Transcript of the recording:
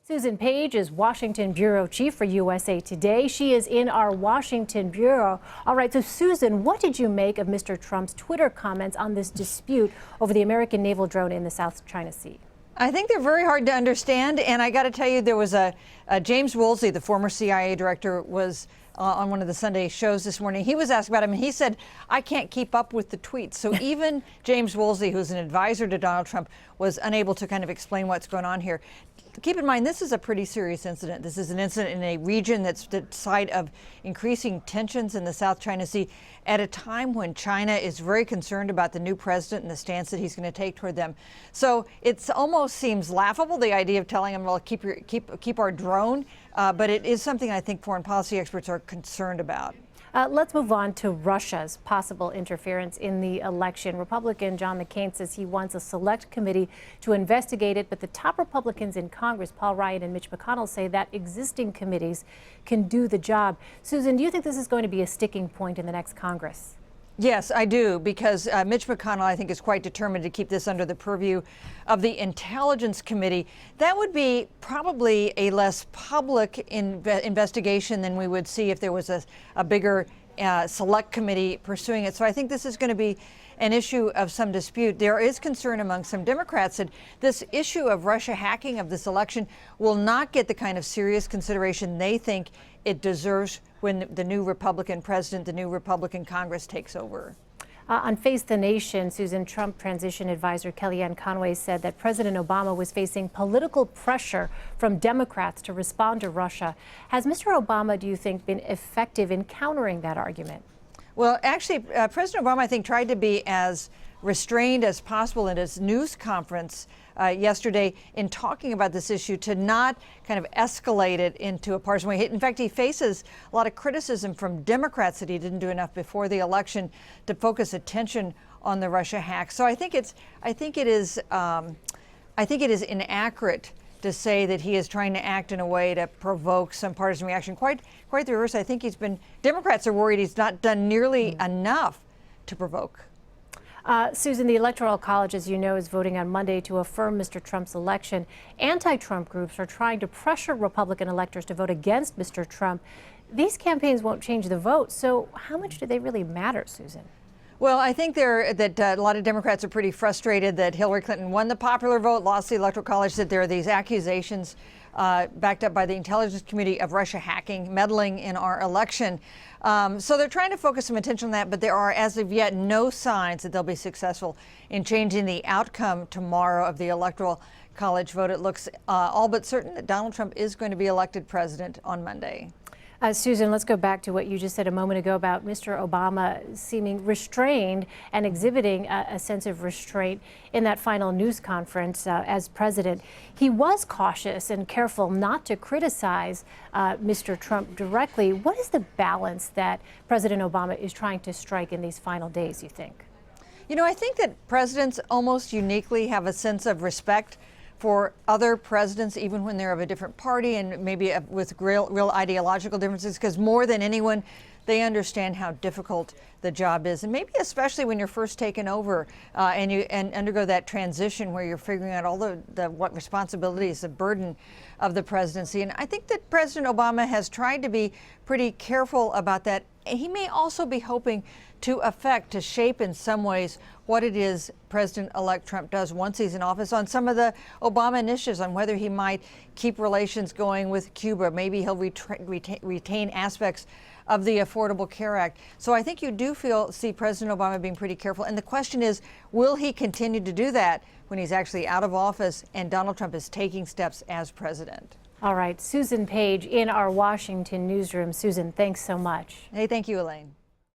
Susan Page is Washington Bureau Chief for USA Today. She is in our Washington Bureau. All right, so Susan, what did you make of Mr. Trump's Twitter comments on this dispute over the American naval drone in the South China Sea? I think they're very hard to understand, and I got to tell you, there was a James Woolsey, the former CIA director, was on one of the Sunday shows this morning. He was asked about him, and he said, "I can't keep up with the tweets." So even James Woolsey, who's an advisor to Donald Trump, was unable to kind of explain what's going on here. Keep in mind, this is a pretty serious incident. This is an incident in a region that's the site of increasing tensions in the South China Sea at a time when China is very concerned about the new president and the stance that he's going to take toward them. So it almost seems laughable, the idea of telling him, well, keep our drone, but it is something I think foreign policy experts are concerned about. Let's move on to Russia's possible interference in the election. Republican John McCain says he wants a select committee to investigate it, but the top Republicans in Congress, Paul Ryan and Mitch McConnell, say that existing committees can do the job. Susan, do you think this is going to be a sticking point in the next Congress? Yes, I do, because Mitch McConnell, I think, is quite determined to keep this under the purview of the Intelligence Committee. That would be probably a less public investigation than we would see if there was a bigger select committee pursuing it. So I think this is going to be an issue of some dispute. There is concern among some Democrats that this issue of Russia hacking of this election will not get the kind of serious consideration they think it deserves when the new Republican president, the new Republican Congress takes over. On Face the Nation, Susan, Trump transition advisor Kellyanne Conway said that President Obama was facing political pressure from Democrats to respond to Russia. Has Mr. Obama, do you think, been effective in countering that argument? Well, actually, President Obama, I think, tried to be as restrained as possible in his news conference yesterday in talking about this issue, to not kind of escalate it into a partisan way. In fact, he faces a lot of criticism from Democrats that he didn't do enough before the election to focus attention on the Russia hack. So I think it is inaccurate to say that he is trying to act in a way to provoke some partisan reaction. Quite the reverse. I think Democrats are worried he's not done nearly enough to provoke. Susan, the Electoral College, as you know, is voting on Monday to affirm Mr. Trump's election. Anti-Trump groups are trying to pressure Republican electors to vote against Mr. Trump. These campaigns won't change the vote, so how much do they really matter, Susan? Well, I think that a lot of Democrats are pretty frustrated that Hillary Clinton won the popular vote, lost the Electoral College, that there are these accusations backed up by the Intelligence Committee of Russia hacking, meddling in our election. So they're trying to focus some attention on that, but there are, as of yet, no signs that they'll be successful in changing the outcome tomorrow of the Electoral College vote. It looks all but certain that Donald Trump is going to be elected president on Monday. Susan, let's go back to what you just said a moment ago about Mr. Obama seeming restrained and exhibiting a sense of restraint in that final news conference as president. He was cautious and careful not to criticize Mr. Trump directly. What is the balance that President Obama is trying to strike in these final days, you think? You know, I think that presidents almost uniquely have a sense of respect for other presidents, even when they're of a different party and maybe with real ideological differences, because more than anyone, they understand how difficult the job is. And maybe especially when you're first taken over and undergo that transition where you're figuring out all what responsibilities, the burden of the presidency. And I think that President Obama has tried to be pretty careful about that. He may also be hoping to shape in some ways what it is President-elect Trump does once he's in office on some of the Obama initiatives, on whether he might keep relations going with Cuba. Maybe he'll retain aspects of the Affordable Care Act. So I think you do see President Obama being pretty careful. And the question is, will he continue to do that when he's actually out of office and Donald Trump is taking steps as president? All right, Susan Page in our Washington newsroom. Susan, thanks so much. Hey, thank you, Elaine.